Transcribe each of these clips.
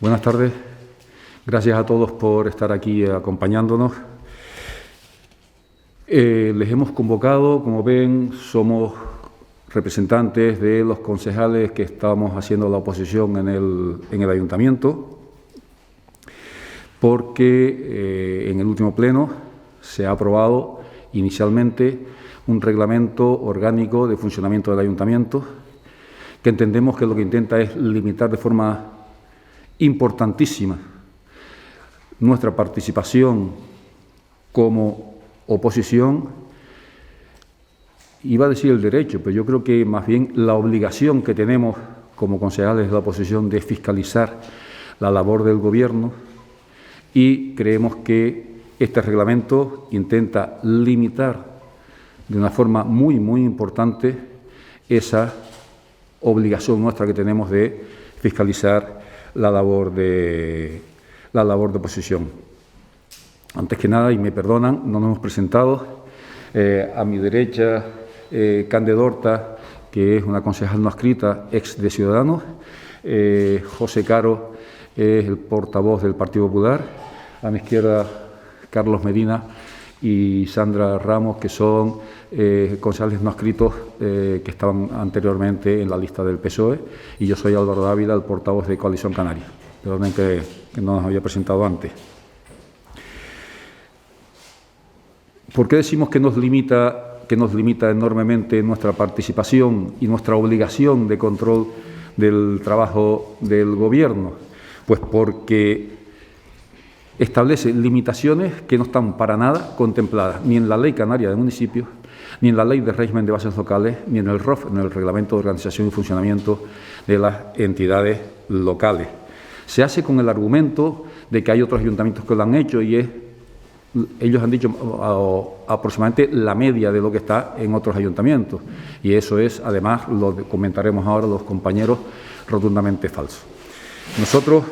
Buenas tardes. Gracias a todos por estar aquí acompañándonos. Les hemos convocado, como ven, somos representantes de los concejales que estamos haciendo la oposición en el ayuntamiento, porque en el último pleno se ha aprobado inicialmente un reglamento orgánico de funcionamiento del ayuntamiento, que entendemos que lo que intenta es limitar de forma importantísima nuestra participación como oposición. Iba a decir el derecho, pero yo creo que más bien la obligación que tenemos como concejales de la oposición de fiscalizar la labor del Gobierno, y creemos que este reglamento intenta limitar de una forma muy importante esa obligación nuestra que tenemos de fiscalizar la labor de oposición. Antes que nada, y me perdonan, no nos hemos presentado. A mi derecha, Cande Horta, que es una concejal no adscrita, ex de Ciudadanos. José Caro es el portavoz del Partido Popular. A mi izquierda, Carlos Medina y Sandra Ramos, que son concejales no adscritos que estaban anteriormente en la lista del PSOE, y yo soy Álvaro Dávila, el portavoz de Coalición Canaria. Perdonen que no nos había presentado antes. ¿Por qué decimos que nos limita enormemente nuestra participación y nuestra obligación de control del trabajo del Gobierno? Pues porque establece limitaciones que no están para nada contempladas ni en la Ley Canaria de Municipios, ni en la Ley de Régimen de Bases Locales, ni en el ROF, en el Reglamento de Organización y Funcionamiento de las Entidades Locales. Se hace con el argumento de que hay otros ayuntamientos que lo han hecho, y ellos han dicho aproximadamente la media de lo que está en otros ayuntamientos, y eso es, además, lo comentaremos ahora los compañeros, rotundamente falso. Nosotros,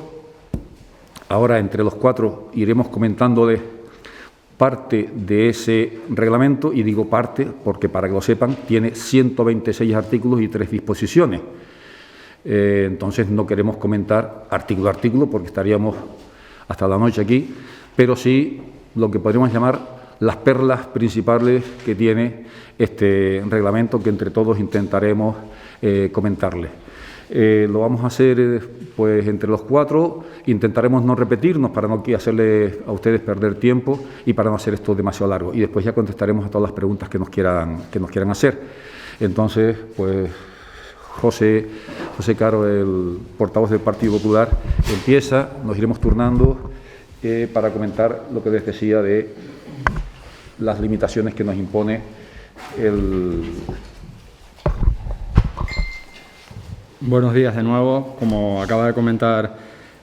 ahora, entre los cuatro, iremos comentándoles parte de ese reglamento, y digo parte porque, para que lo sepan, tiene 126 artículos y 3 disposiciones. Entonces, no queremos comentar artículo a artículo porque estaríamos hasta la noche aquí, pero sí lo que podríamos llamar las perlas principales que tiene este reglamento, que entre todos intentaremos comentarles. Lo vamos a hacer pues entre los cuatro. Intentaremos no repetirnos para no hacerles a ustedes perder tiempo y para no hacer esto demasiado largo. Y después ya contestaremos a todas las preguntas que nos quieran hacer. Entonces, pues José Caro, el portavoz del Partido Popular, empieza. Nos iremos turnando para comentar lo que les decía de las limitaciones que nos impone el... Buenos días de nuevo. Como acaba de comentar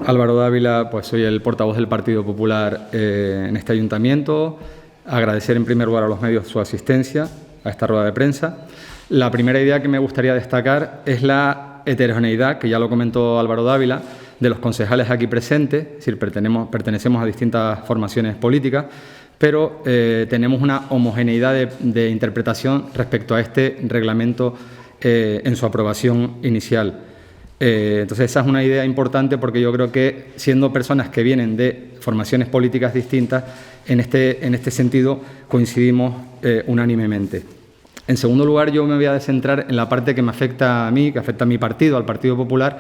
Álvaro Dávila, pues soy el portavoz del Partido Popular en este ayuntamiento. Agradecer en primer lugar a los medios su asistencia a esta rueda de prensa. La primera idea que me gustaría destacar es la heterogeneidad, que ya lo comentó Álvaro Dávila, de los concejales aquí presentes. Es decir, pertenecemos a distintas formaciones políticas, pero tenemos una homogeneidad de interpretación respecto a este reglamento en su aprobación inicial. Entonces, esa es una idea importante, porque yo creo que, siendo personas que vienen de formaciones políticas distintas, en este sentido coincidimos unánimemente. En segundo lugar, yo me voy a centrar en la parte que me afecta a mí, que afecta a mi partido, al Partido Popular,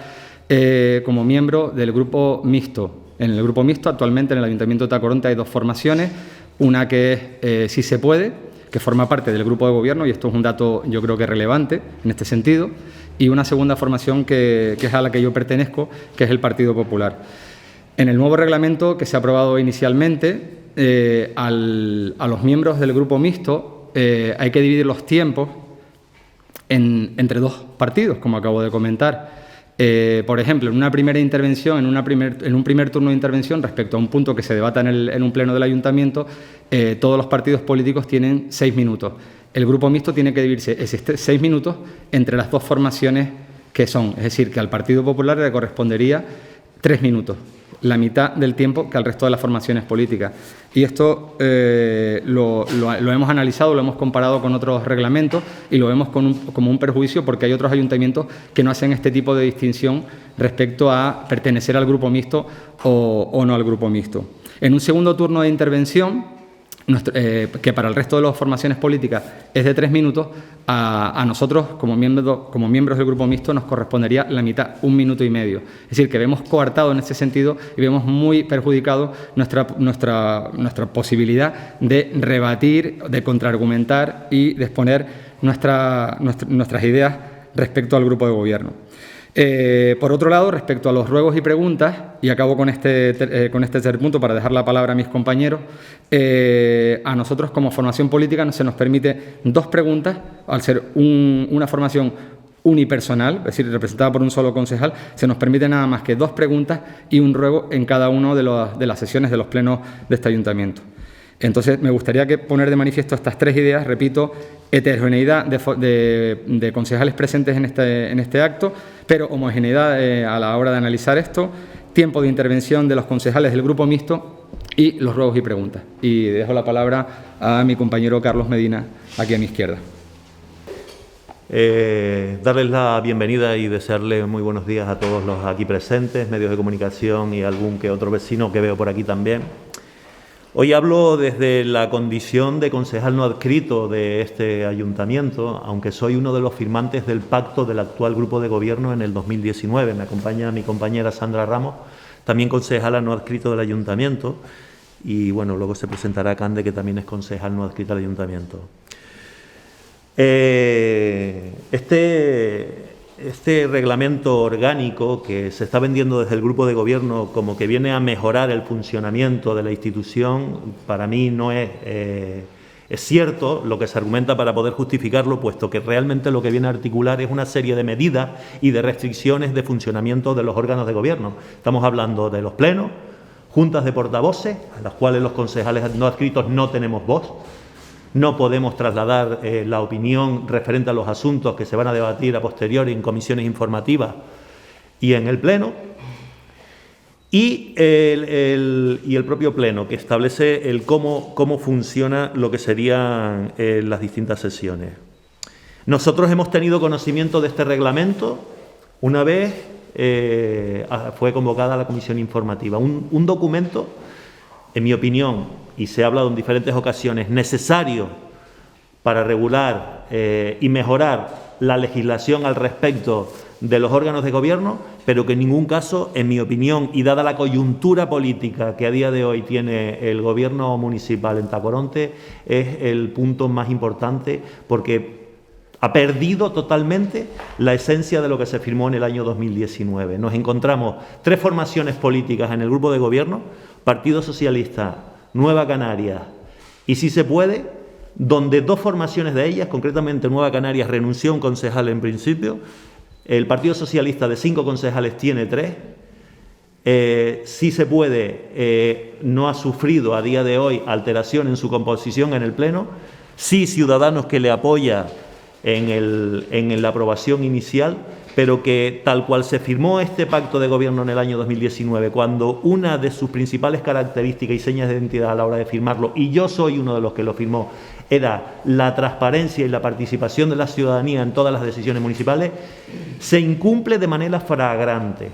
como miembro del Grupo Mixto. En el Grupo Mixto, actualmente en el Ayuntamiento de Tacoronte, hay dos formaciones. Una que es Sí se puede, que forma parte del Grupo de Gobierno, y esto es un dato, yo creo que relevante en este sentido, y una segunda formación que es a la que yo pertenezco, que es el Partido Popular. En el nuevo reglamento que se ha aprobado inicialmente, a los miembros del Grupo Mixto hay que dividir los tiempos entre dos partidos, como acabo de comentar. Por ejemplo, en una primera intervención, en un primer turno de intervención respecto a un punto que se debata en un pleno del ayuntamiento, todos los partidos políticos tienen 6 minutos. El Grupo Mixto tiene que dividirse esos 6 minutos entre las dos formaciones que son. Es decir, que al Partido Popular le correspondería 3 minutos. la mitad del tiempo que al resto de las formaciones políticas. Y esto lo hemos analizado, lo hemos comparado con otros reglamentos y lo vemos como un perjuicio, porque hay otros ayuntamientos que no hacen este tipo de distinción respecto a pertenecer al grupo mixto o no al grupo mixto. En un segundo turno de intervención, que para el resto de las formaciones políticas es de 3 minutos, a nosotros, como miembros del grupo mixto, nos correspondería la mitad, 1 minuto y medio. Es decir, que vemos coartado en ese sentido y vemos muy perjudicado nuestra posibilidad de rebatir, de contraargumentar y de exponer nuestras ideas respecto al grupo de gobierno. Por otro lado, respecto a los ruegos y preguntas, y acabo con este tercer punto para dejar la palabra a mis compañeros, a nosotros como formación política se nos permite 2 preguntas, al ser una formación unipersonal, es decir, representada por un solo concejal, se nos permite nada más que 2 preguntas y un ruego en cada una de las sesiones de los plenos de este ayuntamiento. Entonces, me gustaría poner de manifiesto estas 3 ideas, repito: heterogeneidad de concejales presentes en este acto, pero homogeneidad a la hora de analizar esto, tiempo de intervención de los concejales del grupo mixto y los ruegos y preguntas. Y dejo la palabra a mi compañero Carlos Medina, aquí a mi izquierda. Darles la bienvenida y desearles muy buenos días a todos los aquí presentes, medios de comunicación y algún que otro vecino que veo por aquí también. Hoy hablo desde la condición de concejal no adscrito de este ayuntamiento, aunque soy uno de los firmantes del pacto del actual grupo de gobierno en el 2019. Me acompaña mi compañera Sandra Ramos, también concejala no adscrito del ayuntamiento, y bueno, luego se presentará Cande, que también es concejal no adscrito al ayuntamiento. Este reglamento orgánico que se está vendiendo desde el grupo de gobierno como que viene a mejorar el funcionamiento de la institución, para mí no es cierto lo que se argumenta para poder justificarlo, puesto que realmente lo que viene a articular es una serie de medidas y de restricciones de funcionamiento de los órganos de gobierno. Estamos hablando de los plenos, juntas de portavoces, a las cuales los concejales no adscritos no tenemos voz. No podemos trasladar la opinión referente a los asuntos que se van a debatir a posteriori en comisiones informativas y en el Pleno. Y el propio Pleno, que establece cómo funciona lo que serían las distintas sesiones. Nosotros hemos tenido conocimiento de este reglamento una vez fue convocada la comisión informativa. Un documento, en mi opinión, y se ha hablado en diferentes ocasiones, necesario para regular y mejorar la legislación al respecto de los órganos de gobierno, pero que en ningún caso, en mi opinión, y dada la coyuntura política que a día de hoy tiene el gobierno municipal en Tacoronte, es el punto más importante, porque ha perdido totalmente la esencia de lo que se firmó en el año 2019. Nos encontramos 3 formaciones políticas en el grupo de gobierno: Partido Socialista, Nueva Canarias y Si se puede, donde 2 formaciones de ellas, concretamente Nueva Canarias, renunció un concejal en principio. El Partido Socialista, de 5 concejales, tiene 3. Si se puede, no ha sufrido a día de hoy alteración en su composición en el Pleno. Sí, Ciudadanos, que le apoya en la aprobación inicial, pero que tal cual se firmó este pacto de gobierno en el año 2019, cuando una de sus principales características y señas de identidad a la hora de firmarlo, y yo soy uno de los que lo firmó, era la transparencia y la participación de la ciudadanía en todas las decisiones municipales, se incumple de manera flagrante.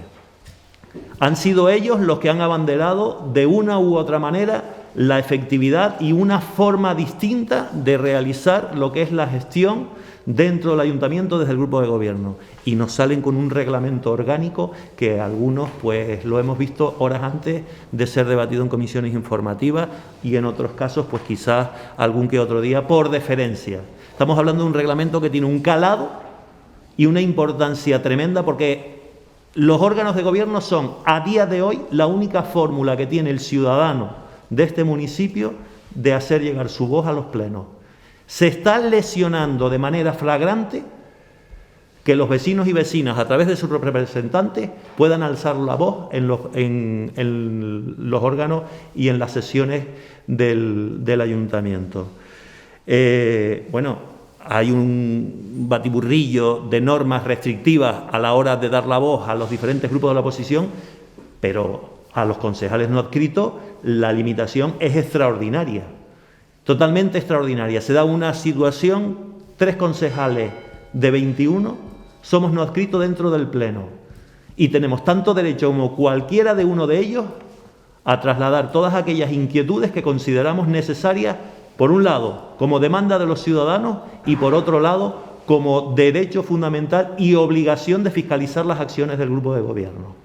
Han sido ellos los que han abanderado de una u otra manera la efectividad y una forma distinta de realizar lo que es la gestión dentro del ayuntamiento desde el grupo de gobierno, y nos salen con un reglamento orgánico que algunos pues lo hemos visto horas antes de ser debatido en comisiones informativas, y en otros casos pues quizás algún que otro día por deferencia. Estamos hablando de un reglamento que tiene un calado y una importancia tremenda, porque los órganos de gobierno son a día de hoy la única fórmula que tiene el ciudadano de este municipio de hacer llegar su voz a los plenos. Se está lesionando de manera flagrante que los vecinos y vecinas, a través de sus representantes, puedan alzar la voz en los órganos y en las sesiones del ayuntamiento. Bueno, hay un batiburrillo de normas restrictivas a la hora de dar la voz a los diferentes grupos de la oposición, pero a los concejales no adscritos la limitación es extraordinaria, totalmente extraordinaria. Se da una situación, 3 concejales de 21 somos no adscritos dentro del Pleno y tenemos tanto derecho como cualquiera de uno de ellos a trasladar todas aquellas inquietudes que consideramos necesarias, por un lado, como demanda de los ciudadanos y por otro lado, como derecho fundamental y obligación de fiscalizar las acciones del grupo de gobierno.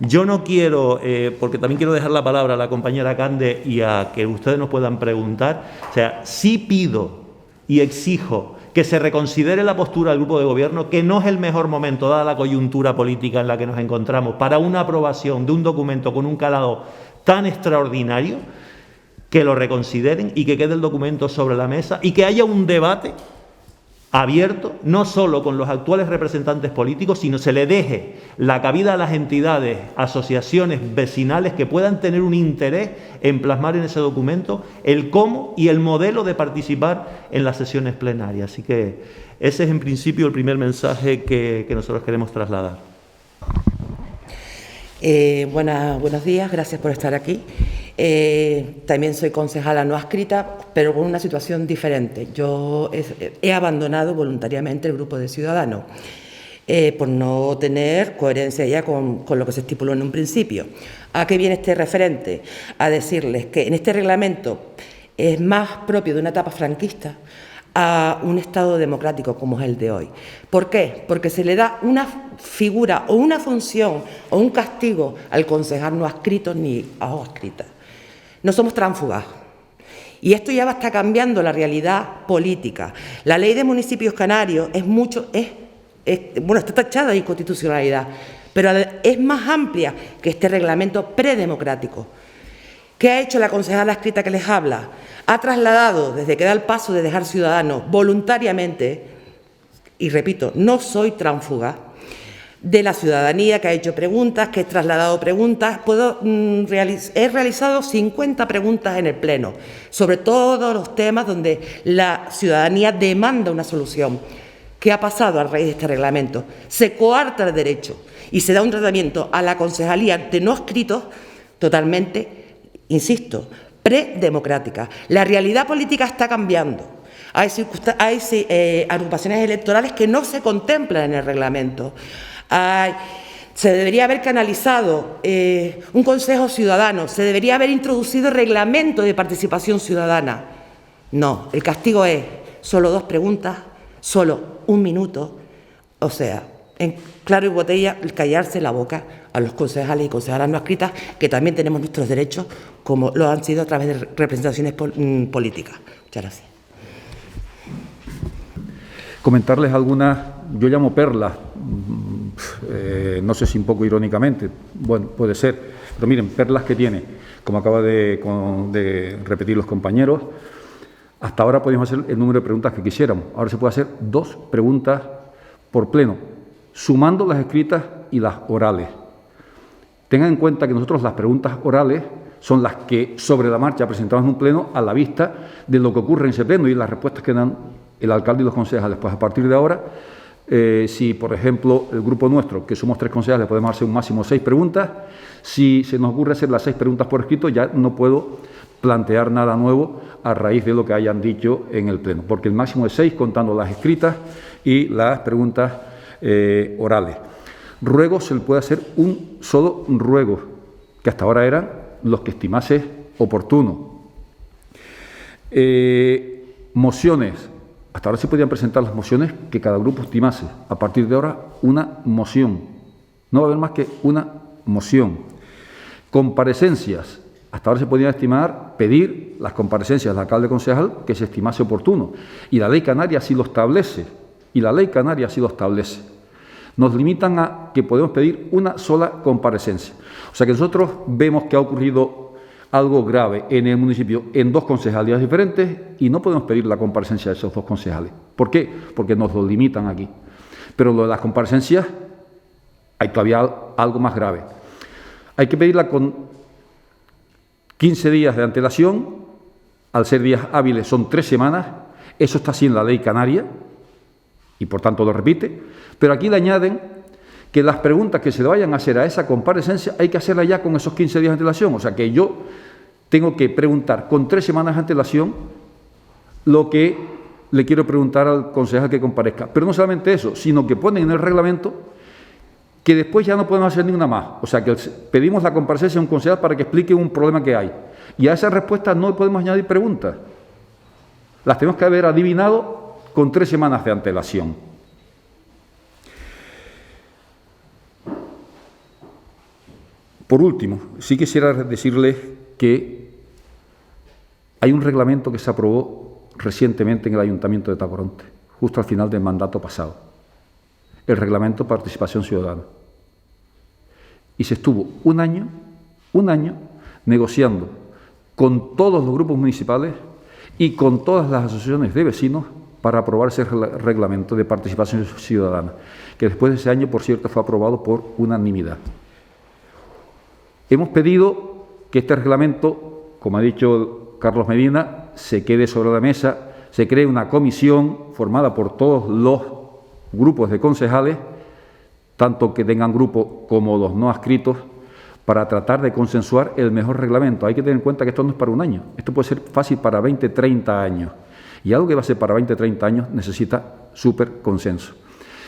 Yo no quiero, porque también quiero dejar la palabra a la compañera Cande y a que ustedes nos puedan preguntar, o sea, sí pido y exijo que se reconsidere la postura del grupo de gobierno, que no es el mejor momento, dada la coyuntura política en la que nos encontramos, para una aprobación de un documento con un calado tan extraordinario, que lo reconsideren y que quede el documento sobre la mesa y que haya un debate abierto, no solo con los actuales representantes políticos, sino se le deje la cabida a las entidades, asociaciones vecinales que puedan tener un interés en plasmar en ese documento el cómo y el modelo de participar en las sesiones plenarias. Así que ese es en principio el primer mensaje que nosotros queremos trasladar. Buenos días, gracias por estar aquí. También soy concejala no adscrita, pero con una situación diferente. Yo he abandonado voluntariamente el grupo de Ciudadanos por no tener coherencia ya con lo que se estipuló en un principio. ¿A qué viene este referente? A decirles que en este reglamento es más propio de una etapa franquista a un Estado democrático como es el de hoy. ¿Por qué? Porque se le da una figura o una función o un castigo al concejal no adscrito ni a adscrita. No somos tránsfugas. Y esto ya va a estar cambiando la realidad política. La Ley de Municipios Canarios está tachada de inconstitucionalidad, pero es más amplia que este reglamento predemocrático. ¿Qué ha hecho la concejala adscrita que les habla? Ha trasladado, desde que da el paso de dejar Ciudadanos voluntariamente, y repito, no soy tránsfuga, de la ciudadanía que ha hecho preguntas, que he trasladado preguntas. He realizado 50 preguntas en el Pleno sobre todos los temas donde la ciudadanía demanda una solución. ¿Qué ha pasado a raíz de este reglamento? Se coarta el derecho y se da un tratamiento a la concejalía de no adscritos totalmente, insisto, predemocrática. La realidad política está cambiando. Hay agrupaciones electorales que no se contemplan en el reglamento. Se debería haber canalizado un consejo ciudadano, se debería haber introducido el reglamento de participación ciudadana. No, el castigo es solo 2 preguntas, solo 1 minuto, o sea, en claro y botella, callarse la boca a los concejales y concejalas no adscritas, que también tenemos nuestros derechos, como lo han sido a través de representaciones políticas. Muchas gracias. Comentarles algunas, yo llamo perlas, no sé si un poco irónicamente, bueno, puede ser, pero miren, perlas que tiene, como acaba de repetir los compañeros. Hasta ahora podíamos hacer el número de preguntas que quisiéramos, ahora se puede hacer 2 preguntas por pleno, sumando las escritas y las orales. Tengan en cuenta que nosotros las preguntas orales son las que sobre la marcha presentamos en un pleno a la vista de lo que ocurre en ese pleno y las respuestas que dan el alcalde y los concejales. Pues a partir de ahora, si por ejemplo el grupo nuestro, que somos 3 concejales, podemos hacer un máximo 6 preguntas, si se nos ocurre hacer las 6 preguntas por escrito, ya no puedo plantear nada nuevo a raíz de lo que hayan dicho en el pleno, porque el máximo es 6 contando las escritas y las preguntas orales. Ruego se le puede hacer un solo ruego, que hasta ahora eran los que estimase oportuno. Mociones. Hasta ahora se podían presentar las mociones que cada grupo estimase. A partir de ahora, una moción. No va a haber más que una moción. Comparecencias. Hasta ahora se podían pedir las comparecencias del alcalde concejal que se estimase oportuno. Y la ley canaria así lo establece. Nos limitan a que podemos pedir una sola comparecencia. O sea que nosotros vemos que ha ocurrido algo grave en el municipio en 2 concejalías diferentes y no podemos pedir la comparecencia de esos 2 concejales. ¿Por qué? Porque nos lo limitan aquí. Pero lo de las comparecencias hay todavía algo más grave. Hay que pedirla con 15 días de antelación, al ser días hábiles son 3 semanas, eso está así en la ley canaria y por tanto lo repite, pero aquí le añaden que las preguntas que se le vayan a hacer a esa comparecencia hay que hacerlas ya con esos 15 días de antelación. O sea, que yo tengo que preguntar con 3 semanas de antelación lo que le quiero preguntar al concejal que comparezca. Pero no solamente eso, sino que ponen en el reglamento que después ya no podemos hacer ninguna más. O sea, que pedimos la comparecencia a un concejal para que explique un problema que hay. Y a esa respuesta no podemos añadir preguntas. Las tenemos que haber adivinado con 3 semanas de antelación. Por último, sí quisiera decirles que hay un reglamento que se aprobó recientemente en el Ayuntamiento de Tacoronte, justo al final del mandato pasado, el Reglamento de Participación Ciudadana. Y se estuvo un año negociando con todos los grupos municipales y con todas las asociaciones de vecinos para aprobar ese reglamento de participación ciudadana, que después de ese año, por cierto, fue aprobado por unanimidad. Hemos pedido que este reglamento, como ha dicho Carlos Medina, se quede sobre la mesa, se cree una comisión formada por todos los grupos de concejales, tanto que tengan grupo como los no adscritos, para tratar de consensuar el mejor reglamento. Hay que tener en cuenta que esto no es para un año, esto puede ser fácil para 20, 30 años. Y algo que va a ser para 20, 30 años necesita súper consenso.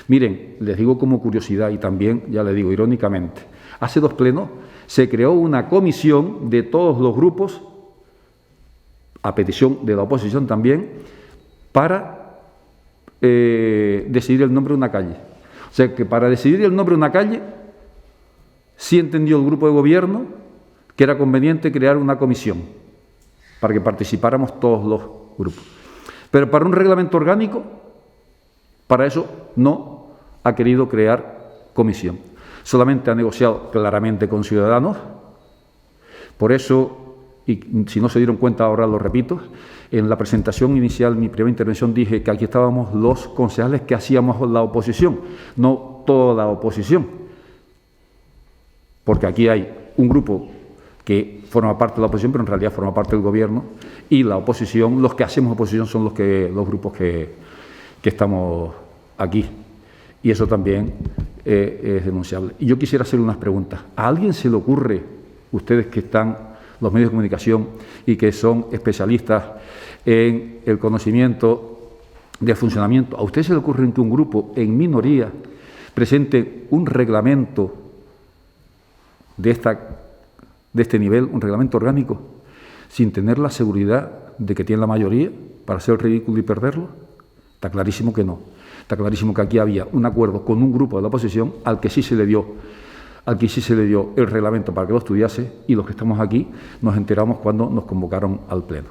Miren, les digo como curiosidad y también, ya les digo irónicamente, hace 2 plenos se creó una comisión de todos los grupos, a petición de la oposición también, para decidir el nombre de una calle. O sea, que para decidir el nombre de una calle, sí entendió el grupo de gobierno que era conveniente crear una comisión para que participáramos todos los grupos. Pero para un reglamento orgánico, para eso no ha querido crear comisión. Solamente ha negociado claramente con Ciudadanos. Por eso, y si no se dieron cuenta ahora lo repito, en la presentación inicial, mi primera intervención, dije que aquí estábamos los concejales que hacíamos la oposición, no toda la oposición. Porque aquí hay un grupo que forma parte de la oposición, pero en realidad forma parte del gobierno, y la oposición, los que hacemos oposición son los grupos que estamos aquí. Y eso también es denunciable. Y yo quisiera hacer unas preguntas. ¿A alguien se le ocurre, ustedes que están, los medios de comunicación, y que son especialistas en el conocimiento del funcionamiento, ¿a ustedes se le ocurre que un grupo en minoría presente un reglamento de este nivel, un reglamento orgánico, sin tener la seguridad de que tiene la mayoría para hacer el ridículo y perderlo? Está clarísimo que no. Está clarísimo que aquí había un acuerdo con un grupo de la oposición al que sí se le dio el reglamento para que lo estudiase, y los que estamos aquí nos enteramos cuando nos convocaron al Pleno.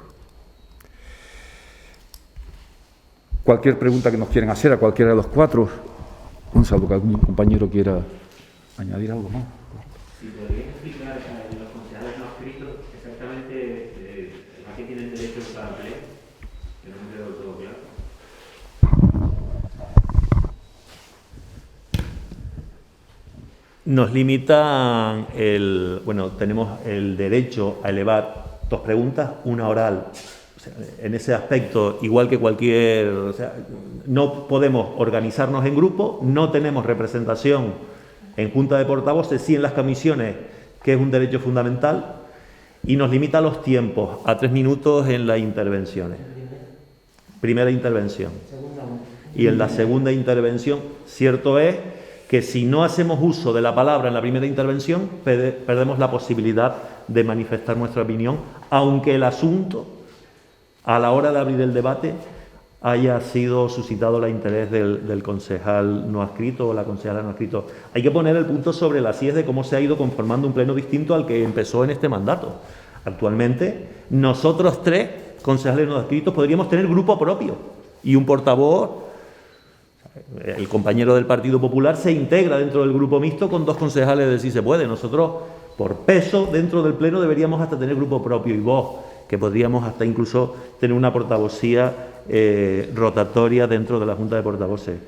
Cualquier pregunta que nos quieran hacer a cualquiera de los 4, salvo que algún compañero quiera añadir algo más. Si podrían explicar a los concejales no adscritos exactamente a qué tienen derecho cada pleno, que no me quedó del todo claro. Nos limitan tenemos el derecho a elevar 2 preguntas, una oral. O sea, en ese aspecto, igual que cualquier, no podemos organizarnos en grupo, no tenemos representación en Junta de Portavoces, sí en las comisiones, que es un derecho fundamental, y nos limita los tiempos a 3 minutos en las intervenciones. Primera intervención. Y en la segunda intervención, cierto es que si no hacemos uso de la palabra en la primera intervención, perdemos la posibilidad de manifestar nuestra opinión, aunque el asunto, a la hora de abrir el debate, haya sido suscitado el interés del concejal no adscrito o la concejala no adscrito. Hay que poner el punto sobre las IES de cómo se ha ido conformando un pleno distinto al que empezó en este mandato. Actualmente, nosotros 3 concejales no adscritos podríamos tener grupo propio y un portavoz. El compañero del Partido Popular se integra dentro del grupo mixto con 2 concejales de Sí se puede. Nosotros, por peso, dentro del Pleno deberíamos hasta tener grupo propio y voz, que podríamos hasta incluso tener una portavocía rotatoria dentro de la Junta de Portavoces.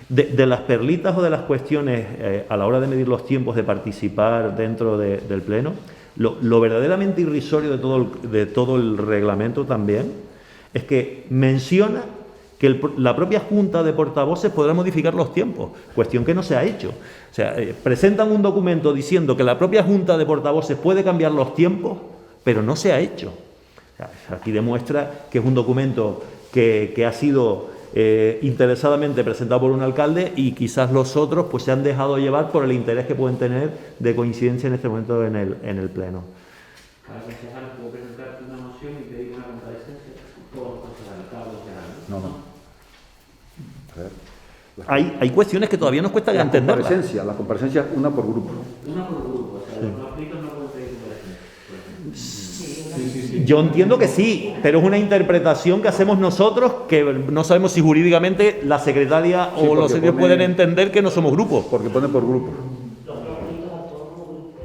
De las perlitas o de las cuestiones a la hora de medir los tiempos de participar dentro del Pleno, lo verdaderamente irrisorio de todo el reglamento también es que menciona que la propia Junta de Portavoces podrá modificar los tiempos, cuestión que no se ha hecho. O sea, presentan un documento diciendo que la propia Junta de Portavoces puede cambiar los tiempos, pero no se ha hecho. O sea, aquí demuestra que es un documento que ha sido interesadamente presentado por un alcalde y quizás los otros pues se han dejado llevar por el interés que pueden tener de coincidencia en este momento en el Pleno. Cada concejal puede presentar una moción y pedir una comparecencia. Todos los concejales, cada concejal. No. A ver. Hay cuestiones que todavía nos cuesta entenderlas. La comparecencia es una por grupo. Una por grupo, o sea, los no adscritos no pueden pedir comparecencia. Yo entiendo que sí, pero es una interpretación que hacemos nosotros que no sabemos si jurídicamente la secretaria o los servicios pueden entender que no somos grupos. Porque pone por grupo.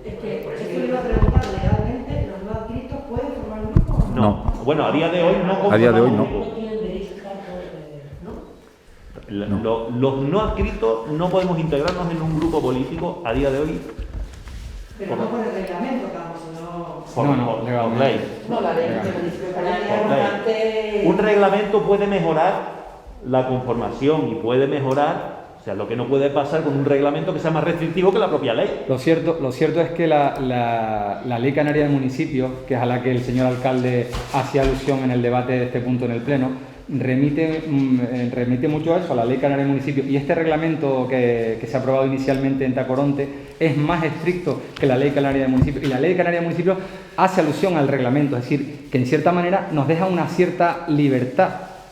Es que le iba a preguntar, legalmente, ¿los no adscritos pueden formar un grupo o no? No. Bueno, a día de hoy no. A día de hoy no. Los no adscritos no podemos integrarnos en un grupo político a día de hoy. Pero no por el reglamento, Carlos, sino... Por ley. No, la ley de municipio canaria es Por ley. bastante... Un reglamento puede mejorar la conformación y puede mejorar, o sea, lo que no puede pasar con un reglamento que sea más restrictivo que la propia ley. Lo cierto es que la Ley Canaria de Municipios, que es a la que el señor alcalde hacía alusión en el debate de este punto en el Pleno, remite mucho a eso, a la Ley Canaria de Municipios, y este reglamento que se ha aprobado inicialmente en Tacoronte es más estricto que la Ley Canaria de Municipios, y la Ley Canaria de Municipios hace alusión al reglamento, es decir, que en cierta manera nos deja una cierta libertad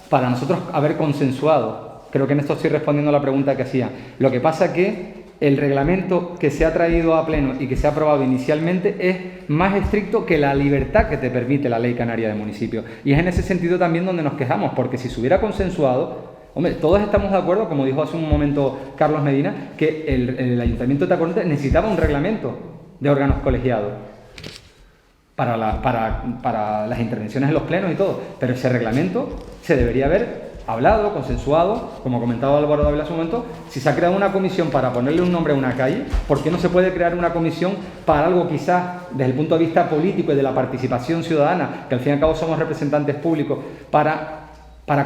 para nosotros haber consensuado. Creo que en esto estoy respondiendo a la pregunta que hacía. Lo que pasa que el reglamento que se ha traído a pleno y que se ha aprobado inicialmente es más estricto que la libertad que te permite la Ley Canaria de Municipios. Y es en ese sentido también donde nos quejamos, porque si se hubiera consensuado, hombre, todos estamos de acuerdo, como dijo hace un momento Carlos Medina, que el Ayuntamiento de Tacoronte necesitaba un reglamento de órganos colegiados para las intervenciones en los plenos y todo, pero ese reglamento se debería haber hablado, consensuado, como comentaba Álvaro Dávila hace un momento. Si se ha creado una comisión para ponerle un nombre a una calle, ¿por qué no se puede crear una comisión para algo quizás desde el punto de vista político y de la participación ciudadana, que al fin y al cabo somos representantes públicos, para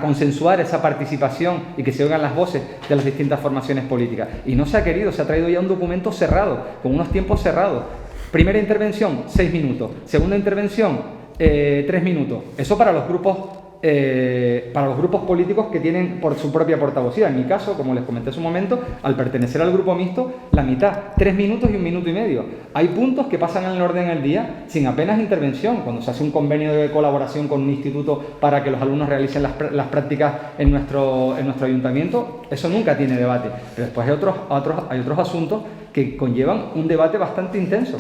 consensuar esa participación y que se oigan las voces de las distintas formaciones políticas? Y no se ha querido, se ha traído ya un documento cerrado, con unos tiempos cerrados. Primera intervención, 6 minutos. Segunda intervención, 3 minutos. Eso para los grupos políticos que tienen por su propia portavocía. En mi caso, como les comenté hace un momento, al pertenecer al grupo mixto, la mitad, 3 minutos y 1 minuto y medio. Hay puntos que pasan en el orden del día sin apenas intervención. Cuando se hace un convenio de colaboración con un instituto para que los alumnos realicen las prácticas en nuestro ayuntamiento, eso nunca tiene debate. Pero después hay otros asuntos que conllevan un debate bastante intenso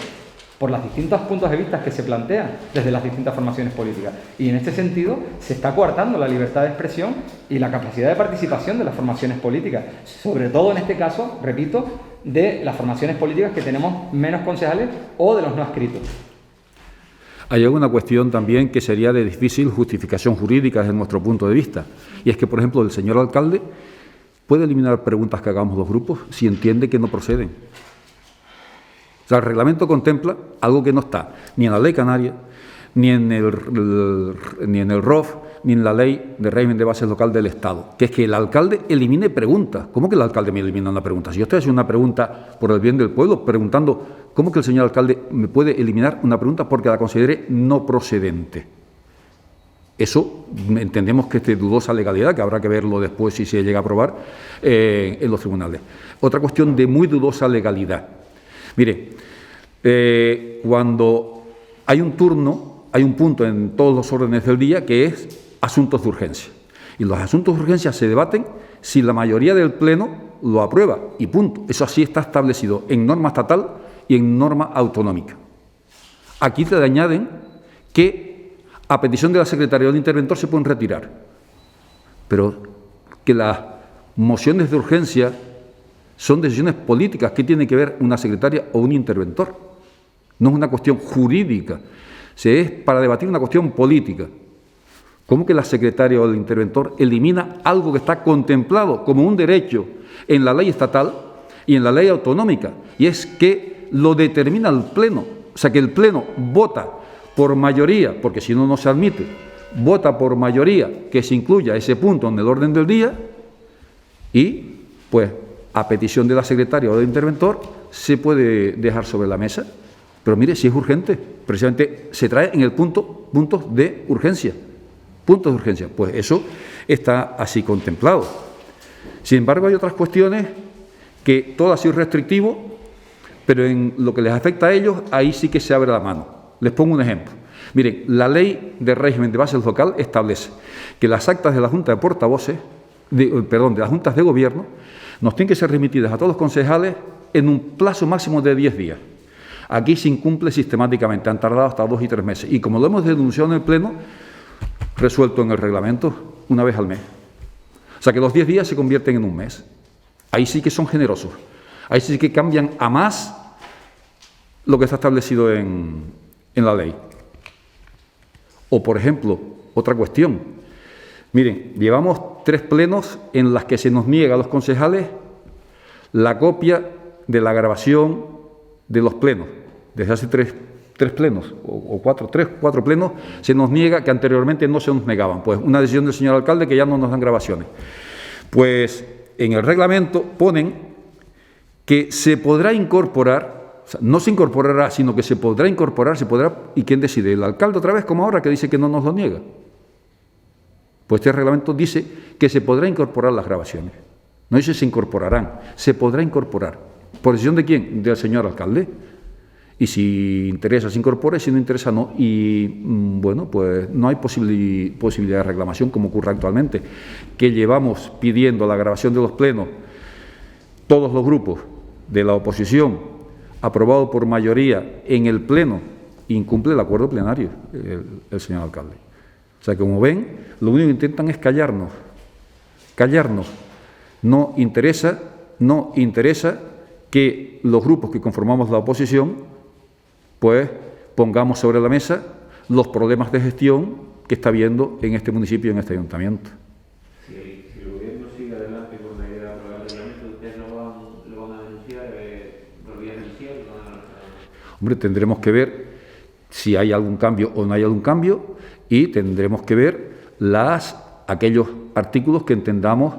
por los distintos puntos de vista que se plantean desde las distintas formaciones políticas. Y en este sentido se está coartando la libertad de expresión y la capacidad de participación de las formaciones políticas, sobre todo en este caso, repito, de las formaciones políticas que tenemos menos concejales o de los no adscritos. Hay alguna cuestión también que sería de difícil justificación jurídica desde nuestro punto de vista, y es que, por ejemplo, el señor alcalde puede eliminar preguntas que hagamos los grupos si entiende que no proceden. O sea, el reglamento contempla algo que no está ni en la Ley Canaria, ni en el ROF, ni en la Ley de Régimen de Bases Local del Estado, que es que el alcalde elimine preguntas. ¿Cómo que el alcalde me elimina una pregunta? Si yo estoy haciendo una pregunta por el bien del pueblo, preguntando, ¿cómo que el señor alcalde me puede eliminar una pregunta porque la considere no procedente? Eso entendemos que es de dudosa legalidad, que habrá que verlo después si se llega a aprobar en los tribunales. Otra cuestión de muy dudosa legalidad. Mire, cuando hay un turno, hay un punto en todos los órdenes del día que es asuntos de urgencia. Y los asuntos de urgencia se debaten si la mayoría del Pleno lo aprueba y punto. Eso así está establecido en norma estatal y en norma autonómica. Aquí te añaden que a petición de la Secretaría del Interventor se pueden retirar, pero que las mociones de urgencia son decisiones políticas. ¿Qué tiene que ver una secretaria o un interventor? No es una cuestión jurídica, es para debatir una cuestión política. ¿Cómo que la secretaria o el interventor elimina algo que está contemplado como un derecho en la ley estatal y en la ley autonómica? Y es que lo determina el Pleno, o sea que el Pleno vota por mayoría, porque si no, no se admite, vota por mayoría que se incluya ese punto en el orden del día y, pues, a petición de la secretaria o del interventor, se puede dejar sobre la mesa. Pero mire, si es urgente, precisamente se trae en el puntos de urgencia. Puntos de urgencia. Pues eso está así contemplado. Sin embargo, hay otras cuestiones que todo ha sido restrictivo, pero en lo que les afecta a ellos, ahí sí que se abre la mano. Les pongo un ejemplo. Miren, la Ley de Régimen de Bases Local establece que las actas de la Junta de Portavoces, de las Juntas de Gobierno, nos tienen que ser remitidas a todos los concejales en un plazo máximo de 10 días. Aquí se incumple sistemáticamente, han tardado hasta 2 y 3 meses. Y como lo hemos denunciado en el Pleno, resuelto en el reglamento, una vez al mes. O sea que los 10 días se convierten en un mes. Ahí sí que son generosos. Ahí sí que cambian a más lo que está establecido en la ley. O, por ejemplo, otra cuestión. Miren, llevamos 3 plenos en las que se nos niega a los concejales la copia de la grabación de los plenos. Desde hace 3 plenos, o 4 plenos, se nos niega, que anteriormente no se nos negaban. Pues una decisión del señor alcalde que ya no nos dan grabaciones. Pues en el reglamento ponen que se podrá incorporar, o sea, no se incorporará, sino que se podrá incorporar, ¿y quién decide? ¿El alcalde otra vez, como ahora, que dice que no nos lo niega? Pues este reglamento dice que se podrá incorporar las grabaciones. No dice se incorporarán, se podrá incorporar. ¿Por decisión de quién? Del señor alcalde. Y si interesa, se incorpora, y si no interesa, no. Y, bueno, pues no hay posibilidad de reclamación, como ocurre actualmente, que llevamos pidiendo la grabación de los plenos, todos los grupos de la oposición, aprobado por mayoría en el Pleno, incumple el acuerdo plenario el señor alcalde. O sea, como ven, lo único que intentan es callarnos. No interesa que los grupos que conformamos la oposición, pues pongamos sobre la mesa los problemas de gestión que está habiendo en este municipio y en este ayuntamiento. Si el gobierno sigue adelante con la idea de aprobar el reglamento, ¿ustedes lo van a denunciar? ¿Lo van a denunciar? Hombre, tendremos que ver si hay algún cambio o no hay algún cambio, y tendremos que ver aquellos artículos que entendamos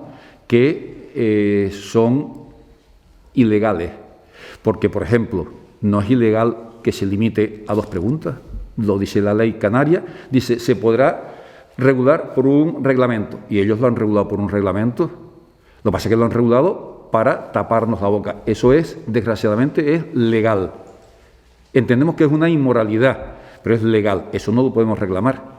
que son ilegales. Porque, por ejemplo, no es ilegal que se limite a 2 preguntas. Lo dice la ley canaria, dice se podrá regular por un reglamento, y ellos lo han regulado por un reglamento. Lo que pasa es que lo han regulado para taparnos la boca. Eso es, desgraciadamente, es legal. Entendemos que es una inmoralidad, pero es legal. Eso no lo podemos reclamar.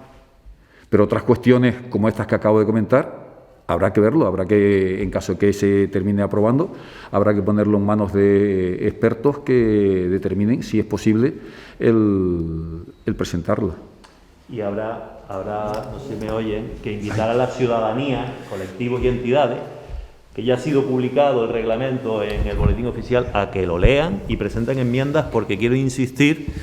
Pero otras cuestiones como estas que acabo de comentar, habrá que verlo, habrá que, en caso de que se termine aprobando, habrá que ponerlo en manos de expertos que determinen si es posible el presentarlo. Y habrá, no sé si me oyen, que invitar a la ciudadanía, colectivos y entidades, que ya ha sido publicado el reglamento en el boletín oficial, a que lo lean y presenten enmiendas, porque quiero insistir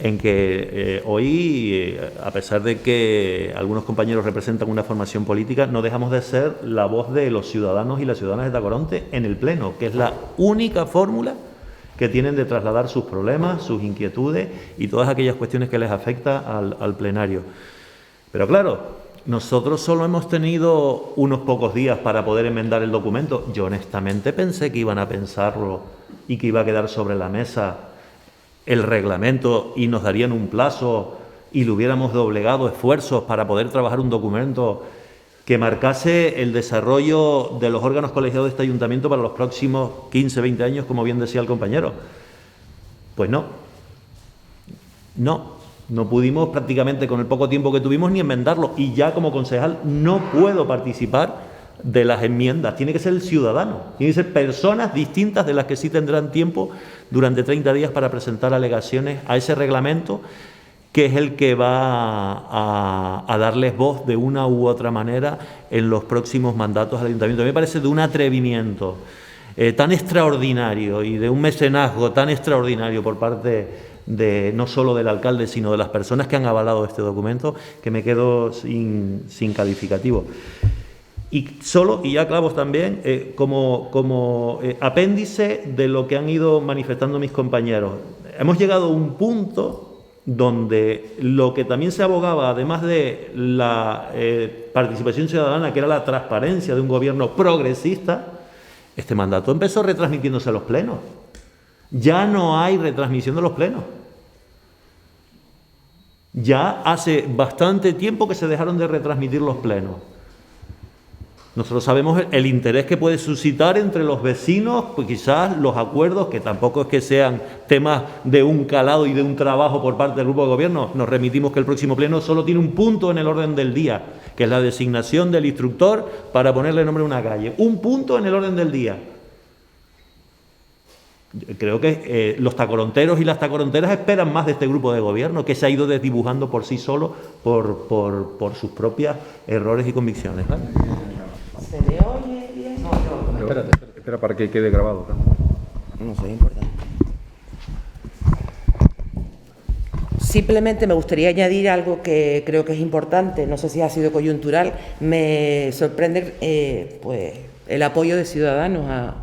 en que hoy, a pesar de que algunos compañeros representan una formación política, no dejamos de ser la voz de los ciudadanos y las ciudadanas de Tacoronte en el Pleno, que es la única fórmula que tienen de trasladar sus problemas, sus inquietudes y todas aquellas cuestiones que les afecta al plenario. Pero claro, nosotros solo hemos tenido unos pocos días para poder enmendar el documento. Yo honestamente pensé que iban a pensarlo y que iba a quedar sobre la mesa el reglamento y nos darían un plazo y le hubiéramos doblegado esfuerzos para poder trabajar un documento que marcase el desarrollo de los órganos colegiados de este ayuntamiento para los próximos 15, 20 años, como bien decía el compañero. Pues no pudimos prácticamente, con el poco tiempo que tuvimos, ni enmendarlo, y ya como concejal no puedo participar de las enmiendas. Tiene que ser el ciudadano, tiene que ser personas distintas de las que sí tendrán tiempo durante 30 días para presentar alegaciones a ese reglamento, que es el que va a darles voz de una u otra manera en los próximos mandatos al ayuntamiento. A mí me parece de un atrevimiento tan extraordinario y de un mecenazgo tan extraordinario por parte de no solo del alcalde, sino de las personas que han avalado este documento, que me quedo sin calificativo. Y ya clavos también, como apéndice de lo que han ido manifestando mis compañeros. Hemos llegado a un punto donde lo que también se abogaba, además de la participación ciudadana, que era la transparencia de un gobierno progresista, este mandato empezó retransmitiéndose a los plenos. Ya no hay retransmisión de los plenos. Ya hace bastante tiempo que se dejaron de retransmitir los plenos. Nosotros sabemos el interés que puede suscitar entre los vecinos, pues quizás los acuerdos, que tampoco es que sean temas de un calado y de un trabajo por parte del grupo de gobierno. Nos remitimos que el próximo pleno solo tiene un punto en el orden del día, que es la designación del instructor para ponerle nombre a una calle. Un punto en el orden del día. Creo que los tacoronteros y las tacoronteras esperan más de este grupo de gobierno, que se ha ido desdibujando por sí solo por sus propios errores y convicciones, ¿vale? ¿Se le oye bien? Espera para que quede grabado. No sé, importante. Simplemente me gustaría añadir algo que creo que es importante, no sé si ha sido coyuntural. Me sorprende pues, el apoyo de Ciudadanos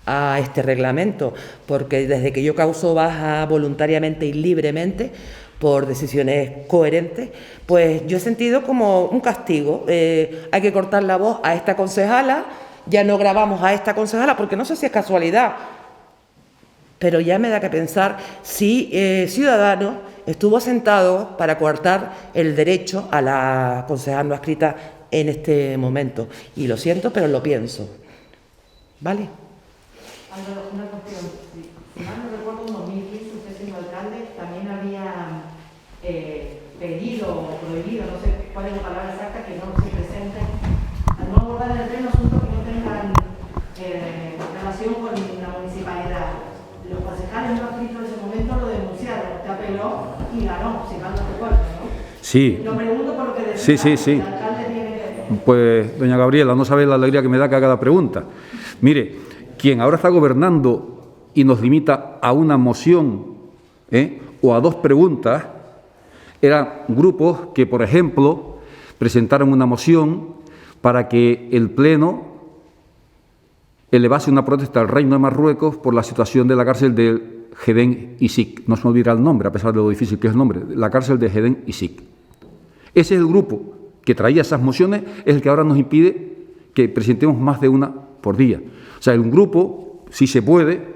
a este reglamento, porque desde que yo causo baja voluntariamente y libremente, por decisiones coherentes, pues yo he sentido como un castigo. Hay que cortar la voz a esta concejala, ya no grabamos a esta concejala, porque no sé si es casualidad, pero ya me da que pensar si Ciudadanos estuvo sentado para coartar el derecho a la concejal no adscrita en este momento. Y lo siento, pero lo pienso. ¿Vale? Álvaro, una cuestión. Si mal no recuerdo, en 2015, usted siendo alcalde, también había pedido o prohibido, no sé cuál es la palabra exacta, que no se presenten, al no abordar en el pleno asuntos que no tengan relación con la municipalidad. Los concejales no adscritos en ese momento lo denunciaron, usted apeló y ganó, si mal no recuerdo, ¿no? Sí. Lo pregunto por lo que decía Sí. el alcalde tiene que... Pues, doña Gabriela, no sabe la alegría que me da que haga la pregunta. Mire, quien ahora está gobernando y nos limita a una moción o a dos preguntas, eran grupos que, por ejemplo, presentaron una moción para que el Pleno elevase una protesta al Reino de Marruecos por la situación de la cárcel de Hedén Isik. No se me olvidará el nombre, a pesar de lo difícil que es el nombre, la cárcel de Hedén Isik. Ese es el grupo que traía esas mociones, es el que ahora nos impide que presentemos más de una por día. O sea, un grupo, si se puede,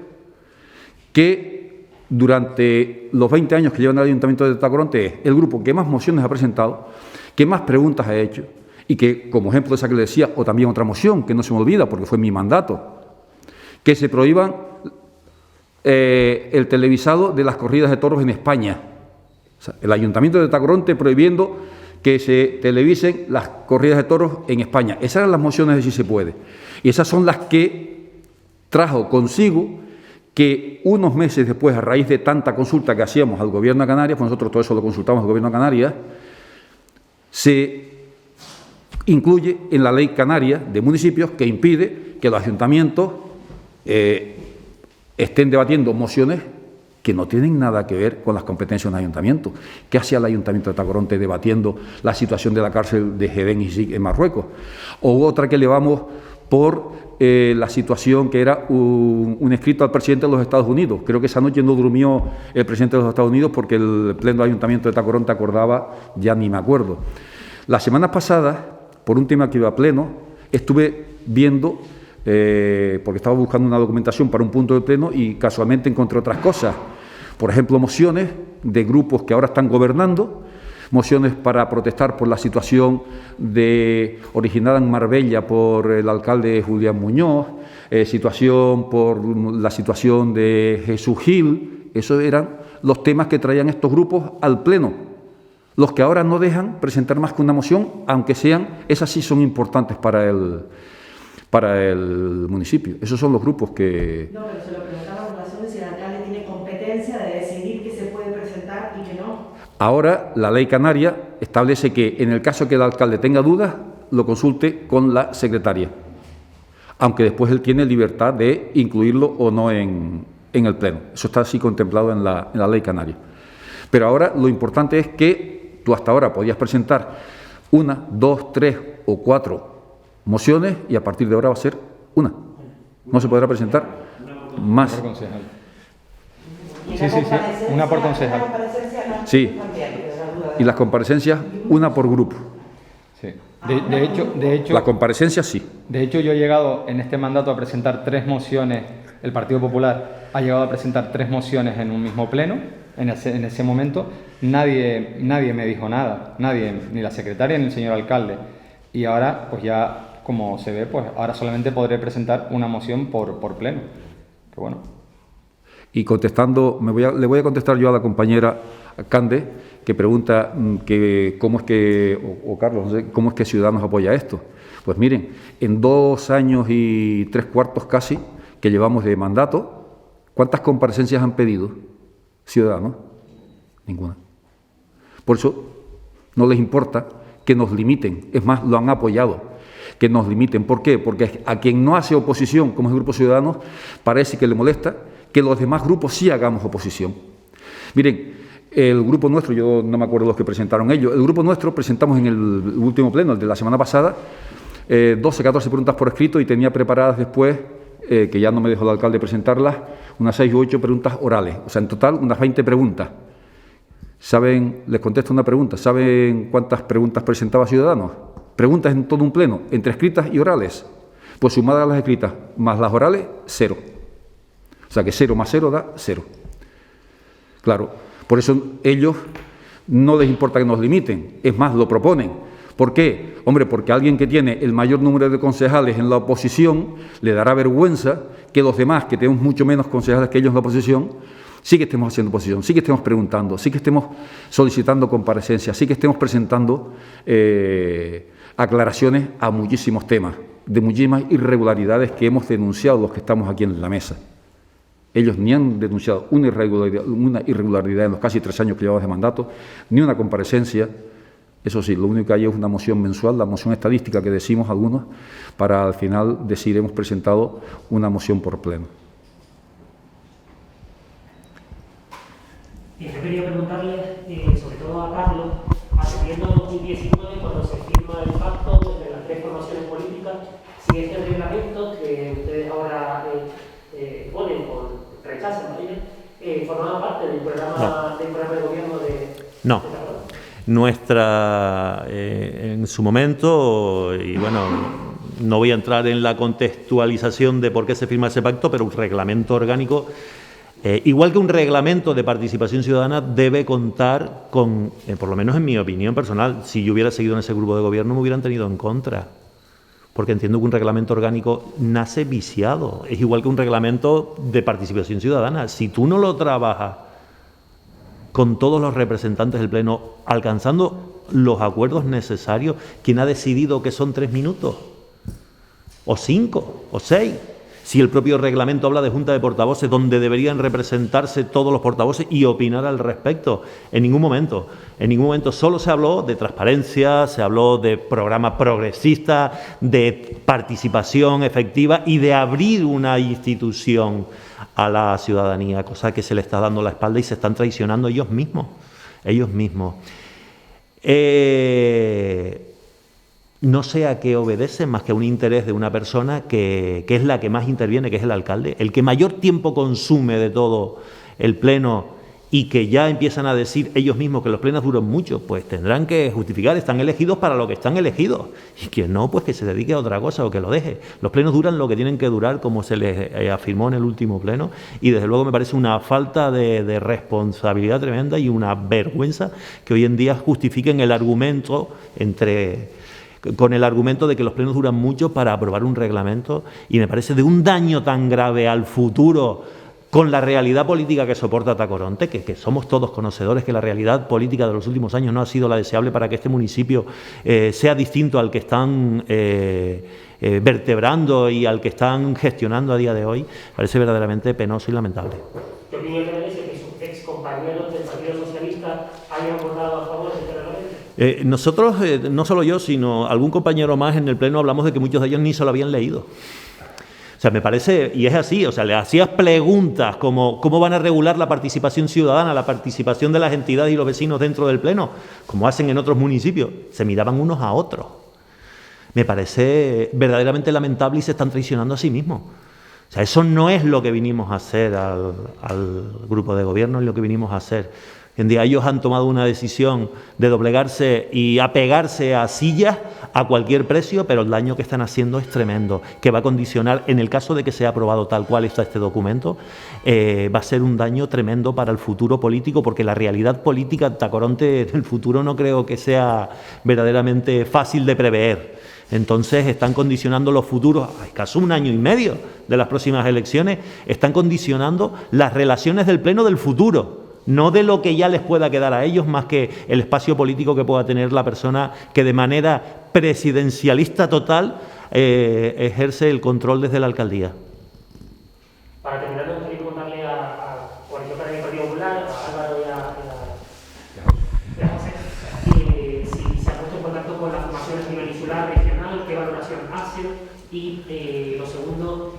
que durante los 20 años que lleva en el Ayuntamiento de Tacoronte es el grupo que más mociones ha presentado, que más preguntas ha hecho y que, como ejemplo de esa que le decía, o también otra moción, que no se me olvida porque fue mi mandato, que se prohíban el televisado de las corridas de toros en España. O sea, el Ayuntamiento de Tacoronte prohibiendo que se televisen las corridas de toros en España. Esas eran las mociones de Si se puede. Y esas son las que trajo consigo que unos meses después, a raíz de tanta consulta que hacíamos al Gobierno de Canarias, pues nosotros todo eso lo consultamos al Gobierno de Canarias, se incluye en la Ley Canaria de Municipios que impide que los ayuntamientos estén debatiendo mociones que no tienen nada que ver con las competencias de un ayuntamiento. ¿Qué hacía el Ayuntamiento de Tacoronte debatiendo la situación de la cárcel de Hedén Isik en Marruecos? O otra que elevamos por la situación que era un escrito al presidente de los Estados Unidos. Creo que esa noche no durmió el presidente de los Estados Unidos porque el Pleno del Ayuntamiento de Tacoronte acordaba, ya ni me acuerdo. Las semanas pasadas, por un tema que iba a pleno, estuve viendo, porque estaba buscando una documentación para un punto de pleno y casualmente encontré otras cosas. Por ejemplo, mociones de grupos que ahora están gobernando, mociones para protestar por la situación originada en Marbella por el alcalde Julián Muñoz, situación por la situación de Jesús Gil. Esos eran los temas que traían estos grupos al pleno, los que ahora no dejan presentar más que una moción, aunque sean, esas sí son importantes para el municipio. Esos son los grupos que... No, pero se lo preguntaba en relación de si el alcalde tiene competencia de decidir qué se puede presentar y qué no. Ahora, la Ley Canaria establece que en el caso que el alcalde tenga dudas, lo consulte con la secretaria, aunque después él tiene libertad de incluirlo o no en el Pleno. Eso está así contemplado en la Ley Canaria. Pero ahora lo importante es que tú hasta ahora podías presentar 1, 2, 3 o 4 mociones y a partir de ahora va a ser una. No se podrá presentar más. Sí, una por concejal. Sí, y las comparecencias, una por grupo. Sí. De hecho, Las comparecencias sí. De hecho, yo he llegado en este mandato a presentar 3 mociones, el Partido Popular ha llegado a presentar 3 mociones en un mismo pleno, en ese momento. Nadie me dijo nada, nadie, ni la secretaria ni el señor alcalde. Y ahora, pues ya, como se ve, pues ahora solamente podré presentar una moción por pleno. Que bueno. Y contestando, le voy a contestar yo a la compañera Cande, que pregunta que cómo es que, o Carlos, no sé, cómo es que Ciudadanos apoya esto. Pues miren, en 2 años y 3/4 casi que llevamos de mandato, ¿cuántas comparecencias han pedido Ciudadanos? Ninguna. Por eso no les importa que nos limiten, es más, lo han apoyado, que nos limiten. ¿Por qué? Porque a quien no hace oposición, como es el Grupo Ciudadanos, parece que le molesta que los demás grupos sí hagamos oposición. Miren, el grupo nuestro, yo no me acuerdo los que presentaron ellos, el grupo nuestro presentamos en el último pleno, el de la semana pasada, 12, 14 preguntas por escrito y tenía preparadas después, que ya no me dejó el alcalde presentarlas, unas 6 u 8 preguntas orales, o sea, en total unas 20 preguntas. ¿Saben? Les contesto una pregunta. ¿Saben cuántas preguntas presentaba Ciudadanos? Preguntas en todo un pleno, entre escritas y orales. Pues sumadas las escritas más las orales, 0. O sea que 0 más 0 da 0. Claro, por eso ellos no les importa que nos limiten, es más, lo proponen. ¿Por qué? Hombre, porque alguien que tiene el mayor número de concejales en la oposición le dará vergüenza que los demás, que tenemos mucho menos concejales que ellos en la oposición, sí que estemos haciendo oposición, sí que estemos preguntando, sí que estemos solicitando comparecencias, sí que estemos presentando aclaraciones a muchísimos temas, de muchísimas irregularidades que hemos denunciado los que estamos aquí en la mesa. Ellos ni han denunciado una irregularidad en los casi 3 años que llevamos de mandato, ni una comparecencia. Eso sí, lo único que hay es una moción mensual, la moción estadística que decimos algunos, para al final decir hemos presentado una moción por pleno. Y yo quería preguntarle, sobre todo a Carlos, atendiendo a 2019, cuando se firma el pacto entre las 3 formaciones políticas, si este reglamento que ustedes ahora ponen o rechazan, formaba parte del programa de gobierno de... No. En su momento, y bueno, no voy a entrar en la contextualización de por qué se firma ese pacto, pero un reglamento orgánico, igual que un reglamento de participación ciudadana, debe contar con, por lo menos en mi opinión personal, si yo hubiera seguido en ese grupo de gobierno me hubieran tenido en contra, porque entiendo que un reglamento orgánico nace viciado, es igual que un reglamento de participación ciudadana. Si tú no lo trabajas con todos los representantes del Pleno, alcanzando los acuerdos necesarios, ¿quién ha decidido que son 3 minutos? ¿O 5? ¿O 6? Si el propio reglamento habla de junta de portavoces, donde deberían representarse todos los portavoces y opinar al respecto. En ningún momento solo se habló de transparencia, se habló de programa progresista, de participación efectiva y de abrir una institución a la ciudadanía, cosa que se le está dando la espalda y se están traicionando ellos mismos. No sé a qué obedece más que a un interés de una persona que es la que más interviene, que es el alcalde, el que mayor tiempo consume de todo el pleno, y que ya empiezan a decir ellos mismos que los plenos duran mucho, pues tendrán que justificar, están elegidos para lo que están elegidos, y quien no, pues que se dedique a otra cosa o que lo deje. Los plenos duran lo que tienen que durar, como se les afirmó en el último pleno, y desde luego me parece una falta de responsabilidad tremenda y una vergüenza que hoy en día justifiquen el argumento con el argumento de que los plenos duran mucho para aprobar un reglamento, y me parece de un daño tan grave al futuro con la realidad política que soporta Tacoronte, que somos todos conocedores que la realidad política de los últimos años no ha sido la deseable para que este municipio sea distinto al que están vertebrando y al que están gestionando a día de hoy. Parece verdaderamente penoso y lamentable. ¿Qué opinión le merece que sus excompañeros del Partido Socialista hayan votado a favor de este reglamento? Nosotros, no solo yo, sino algún compañero más en el Pleno, hablamos de que muchos de ellos ni se lo habían leído. O sea, me parece, y es así, o sea, le hacías preguntas como cómo van a regular la participación ciudadana, la participación de las entidades y los vecinos dentro del Pleno, como hacen en otros municipios. Se miraban unos a otros. Me parece verdaderamente lamentable y se están traicionando a sí mismos. O O sea, eso no es lo que vinimos a hacer al grupo de gobierno, es lo que vinimos a hacer. En día ellos han tomado una decisión de doblegarse y apegarse a sillas a cualquier precio, pero el daño que están haciendo es tremendo, que va a condicionar, en el caso de que sea aprobado tal cual está este documento, va a ser un daño tremendo para el futuro político, porque la realidad política en Tacoronte en el futuro no creo que sea verdaderamente fácil de prever. Entonces están condicionando los futuros, a escaso un año y medio de las próximas elecciones, están condicionando las relaciones del Pleno del futuro, no de lo que ya les pueda quedar a ellos, más que el espacio político que pueda tener la persona que de manera presidencialista total ejerce el control desde la alcaldía. Para terminar, me gustaría preguntarle a Coalición Canaria del Partido Popular, a Álvaro y a José, si se ha puesto en contacto con las formaciones a nivel insular, regional, qué valoración hacen, y lo segundo,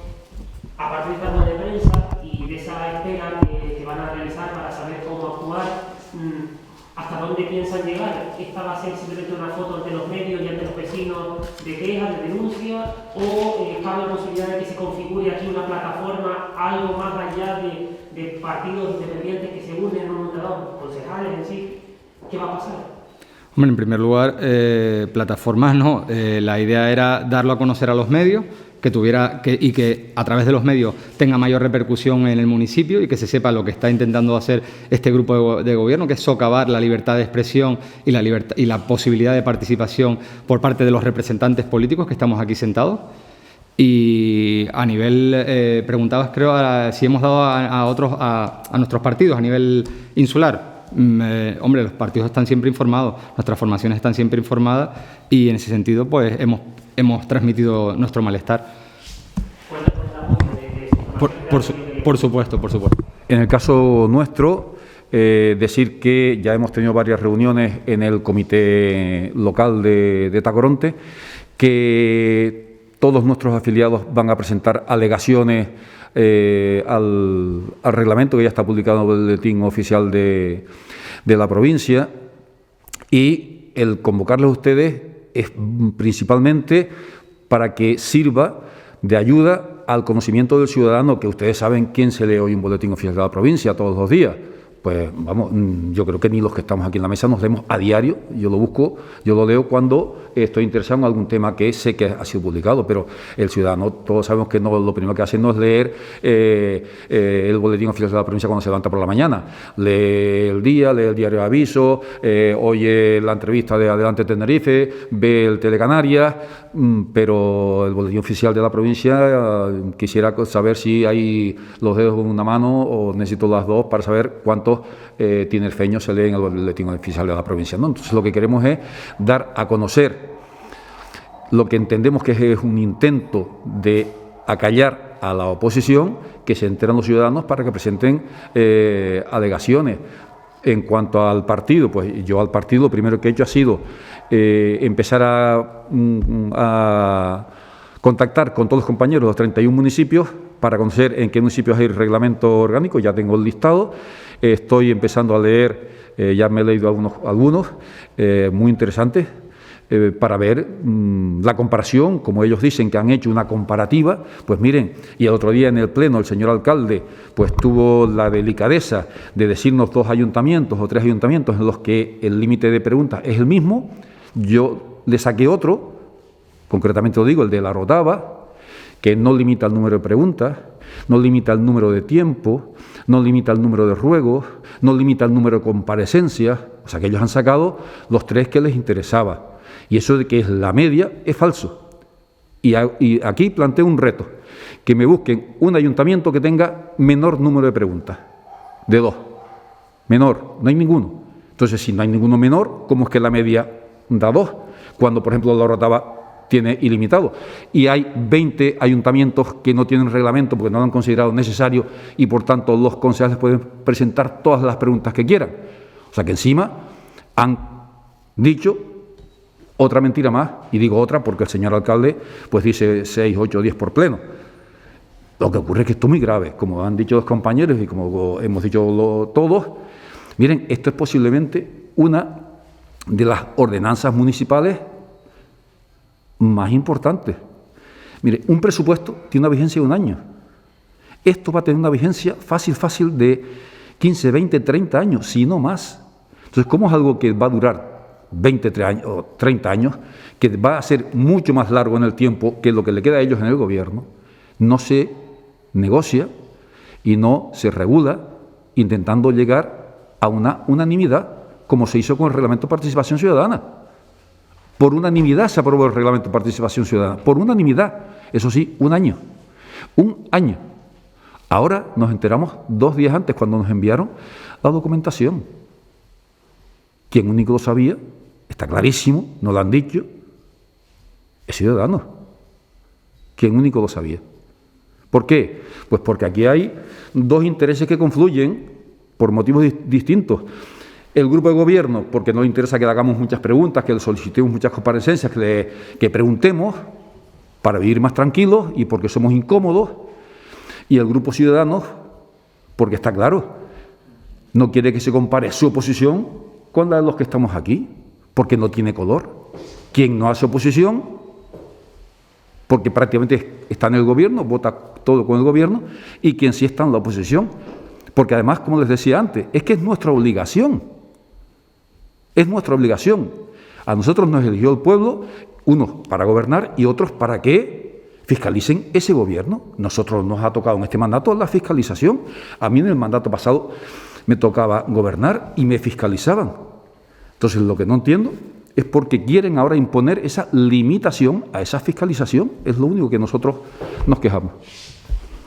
aparte de esta rueda de prensa y de esa espera que van a realizar para saber cómo actuar, ¿hasta dónde piensan llegar? ¿Esta va a ser simplemente una foto ante los medios y ante los vecinos de quejas, de denuncia? ¿O cabe la posibilidad de que se configure aquí una plataforma, algo más allá de partidos independientes que se unen en un momento dado, concejales en sí? ¿Qué va a pasar? Hombre, en primer lugar, plataformas no. La idea era darlo a conocer a los medios, y que a través de los medios tenga mayor repercusión en el municipio y que se sepa lo que está intentando hacer este grupo de gobierno, que es socavar la libertad de expresión y la posibilidad de participación por parte de los representantes políticos que estamos aquí sentados. Y a nivel, preguntabas creo, si hemos dado a nuestros partidos a nivel insular. Hombre, los partidos están siempre informados, nuestras formaciones están siempre informadas y en ese sentido pues hemos transmitido nuestro malestar. Por supuesto. En el caso nuestro, decir que ya hemos tenido varias reuniones en el comité local de Tacoronte, que todos nuestros afiliados van a presentar alegaciones al reglamento que ya está publicado en el boletín oficial de la provincia, y el convocarles a ustedes es principalmente para que sirva de ayuda al conocimiento del ciudadano, que ustedes saben quién se lee hoy un boletín oficial de la provincia todos los días. Pues vamos, yo creo que ni los que estamos aquí en la mesa nos leemos a diario. Yo lo busco, yo lo leo cuando estoy interesado en algún tema que sé que ha sido publicado, pero el ciudadano, todos sabemos que no, lo primero que hace no es leer el boletín oficial de la provincia cuando se levanta por la mañana. Lee el día, lee el diario de aviso, oye la entrevista de Adelante Tenerife, ve el Telecanarias, pero el boletín oficial de la provincia quisiera saber si hay los dedos en una mano o necesito las dos para saber cuántos tinerfeños se leen en el boletín oficial de la provincia, ¿no? Entonces lo que queremos es dar a conocer lo que entendemos que es un intento de acallar a la oposición, que se enteran los ciudadanos para que presenten alegaciones. En cuanto al partido, pues yo al partido lo primero que he hecho ha sido empezar a contactar con todos los compañeros de los 31 municipios para conocer en qué municipios hay reglamento orgánico. Ya tengo el listado, estoy empezando a leer, ya me he leído algunos muy interesantes, para ver la comparación, como ellos dicen que han hecho una comparativa. Pues miren, y el otro día en el Pleno el señor alcalde pues tuvo la delicadeza de decirnos 2 ayuntamientos o 3 ayuntamientos en los que el límite de preguntas es el mismo. Yo le saqué otro, concretamente lo digo, el de La Rotava, que no limita el número de preguntas, no limita el número de tiempo, no limita el número de ruegos, no limita el número de comparecencias. O sea que ellos han sacado los 3 que les interesaba. Y eso de que es la media es falso. Y aquí planteo un reto, que me busquen un ayuntamiento que tenga menor número de preguntas, de 2. Menor, no hay ninguno. Entonces, si no hay ninguno menor, ¿cómo es que la media da 2? Cuando, por ejemplo, La Rotava tiene ilimitado. Y hay 20 ayuntamientos que no tienen reglamento porque no lo han considerado necesario y, por tanto, los concejales pueden presentar todas las preguntas que quieran. O sea que encima han dicho otra mentira más, y digo otra porque el señor alcalde pues dice 6, 8, 10 por pleno. Lo que ocurre es que esto es muy grave, como han dicho los compañeros y como hemos dicho todos. Miren, esto es posiblemente una de las ordenanzas municipales más importantes. Mire, un presupuesto tiene una vigencia de 1 año. Esto va a tener una vigencia fácil de 15, 20, 30 años, si no más. Entonces, ¿cómo es algo que va a durar 20 años, o 30 años, que va a ser mucho más largo en el tiempo que lo que le queda a ellos en el gobierno, no se negocia y no se regula intentando llegar a una unanimidad, como se hizo con el Reglamento de Participación Ciudadana? Por unanimidad se aprobó el Reglamento de Participación Ciudadana, por unanimidad, eso sí, un año. Un año. Ahora nos enteramos 2 días antes, cuando nos enviaron la documentación. Quien único lo sabía, está clarísimo, nos lo han dicho, es Ciudadanos. Quien único lo sabía. ¿Por qué? Pues porque aquí hay 2 intereses que confluyen por motivos distintos. El grupo de gobierno, porque no le interesa que le hagamos muchas preguntas, que le solicitemos muchas comparecencias, que preguntemos para vivir más tranquilos y porque somos incómodos. Y el grupo Ciudadanos, porque está claro, no quiere que se compare su oposición con la de los que estamos aquí, porque no tiene color. Quien no hace oposición, porque prácticamente está en el gobierno, vota todo con el gobierno, y quien sí está en la oposición. Porque además, como les decía antes, es que es nuestra obligación. Es nuestra obligación. A nosotros nos eligió el pueblo, unos para gobernar y otros para que fiscalicen ese gobierno. Nosotros nos ha tocado en este mandato la fiscalización. A mí en el mandato pasado me tocaba gobernar y me fiscalizaban. Entonces, lo que no entiendo es por qué quieren ahora imponer esa limitación a esa fiscalización. Es lo único que nosotros nos quejamos.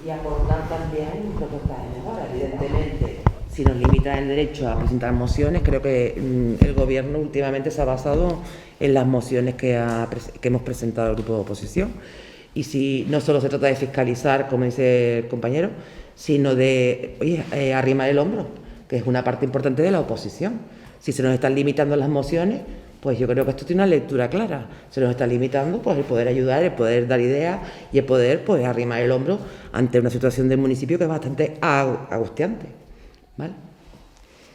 Y aportar también propuestas de mejora, evidentemente. Si nos limitan el derecho a presentar mociones, creo que el Gobierno últimamente se ha basado en las mociones que hemos presentado el grupo de oposición. Y si no solo se trata de fiscalizar, como dice el compañero, sino de arrimar el hombro, que es una parte importante de la oposición. Si se nos están limitando las mociones, pues yo creo que esto tiene una lectura clara. Se nos está limitando pues el poder ayudar, el poder dar ideas y el poder pues arrimar el hombro ante una situación del municipio que es bastante angustiante, ¿vale?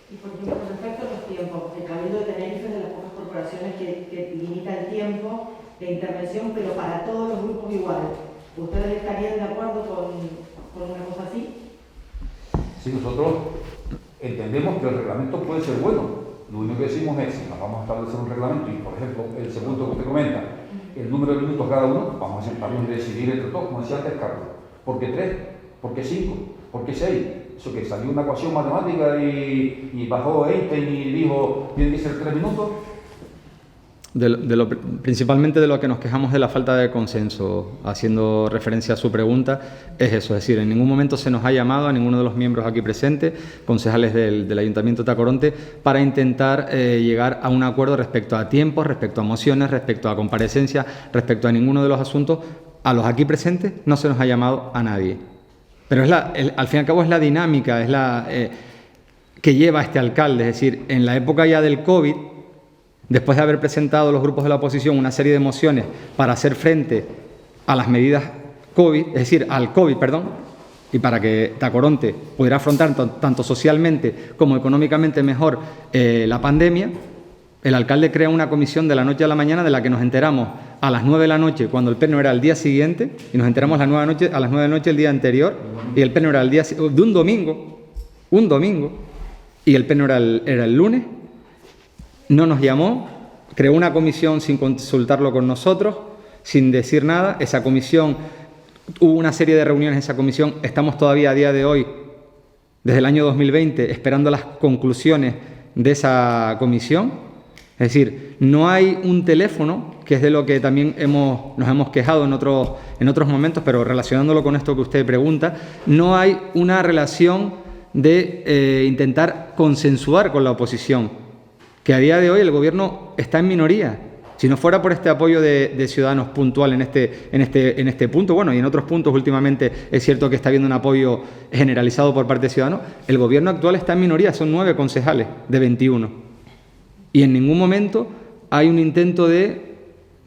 Y por ejemplo, con respecto a los tiempos, el Cabildo de Tenerife es de las pocas corporaciones que limita el tiempo de intervención, pero para todos los grupos igual. ¿Ustedes estarían de acuerdo con una cosa así? Si nosotros entendemos que el reglamento puede ser bueno, lo único que decimos es, si nos vamos a establecer un reglamento y, por ejemplo, el segundo que usted comenta, el número de minutos cada uno, vamos a sentarnos y decidir entre todos, como decía antes Carlos. ¿Por qué 3? ¿Por qué 5? ¿Por qué 6? Eso que salió una ecuación matemática y bajó Einstein y dijo, tiene que ser 3 minutos. Principalmente de lo que nos quejamos de la falta de consenso, haciendo referencia a su pregunta, es eso, es decir, en ningún momento se nos ha llamado a ninguno de los miembros aquí presentes, concejales del Ayuntamiento de Tacoronte, para intentar llegar a un acuerdo respecto a tiempos, respecto a mociones, respecto a comparecencias, respecto a ninguno de los asuntos. A los aquí presentes no se nos ha llamado a nadie. Pero al fin y al cabo es la dinámica, es la que lleva este alcalde, es decir, en la época ya del COVID, después de haber presentado los grupos de la oposición una serie de mociones para hacer frente a las medidas COVID, es decir, al COVID, y para que Tacoronte pudiera afrontar tanto socialmente como económicamente mejor la pandemia, el alcalde crea una comisión de la noche a la mañana de la que nos enteramos a las 9 de la noche cuando el pleno era el día siguiente y nos enteramos a las 9 de la noche el día anterior y el pleno era el día de un domingo y el pleno era el lunes. No nos llamó, creó una comisión sin consultarlo con nosotros, sin decir nada. Esa comisión, hubo una serie de reuniones en esa comisión, estamos todavía a día de hoy, desde el año 2020, esperando las conclusiones de esa comisión. Es decir, no hay un teléfono, que es de lo que también nos hemos quejado en otros momentos, pero relacionándolo con esto que usted pregunta, no hay una relación de intentar consensuar con la oposición, que a día de hoy el Gobierno está en minoría. Si no fuera por este apoyo de Ciudadanos puntual en este punto, bueno, y en otros puntos últimamente es cierto que está habiendo un apoyo generalizado por parte de Ciudadanos, el Gobierno actual está en minoría, son 9 concejales de 21. Y en ningún momento hay un intento de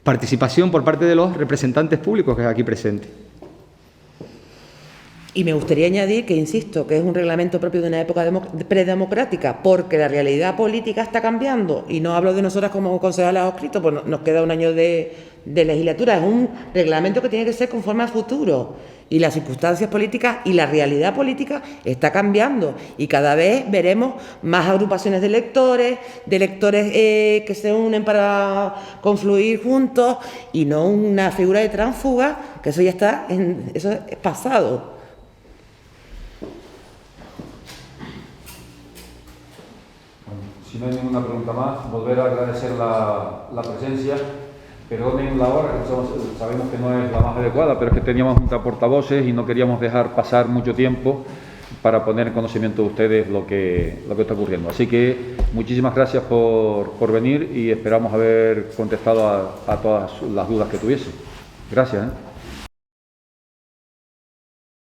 participación por parte de los representantes públicos que es aquí presente. Y me gustaría añadir que, insisto, que es un reglamento propio de una época predemocrática, porque la realidad política está cambiando, y no hablo de nosotras como concejales adscritos, pues nos queda un año de legislatura, es un reglamento que tiene que ser conforme al futuro, y las circunstancias políticas y la realidad política está cambiando, y cada vez veremos más agrupaciones de electores que se unen para confluir juntos, y no una figura de tránsfuga, que eso ya está, eso es pasado. Si no hay ninguna pregunta más, volver a agradecer la presencia. Perdonen la hora, que sabemos que no es la más adecuada, pero es que teníamos junta portavoces y no queríamos dejar pasar mucho tiempo para poner en conocimiento de ustedes lo que está ocurriendo. Así que muchísimas gracias por venir y esperamos haber contestado a todas las dudas que tuviesen. Gracias.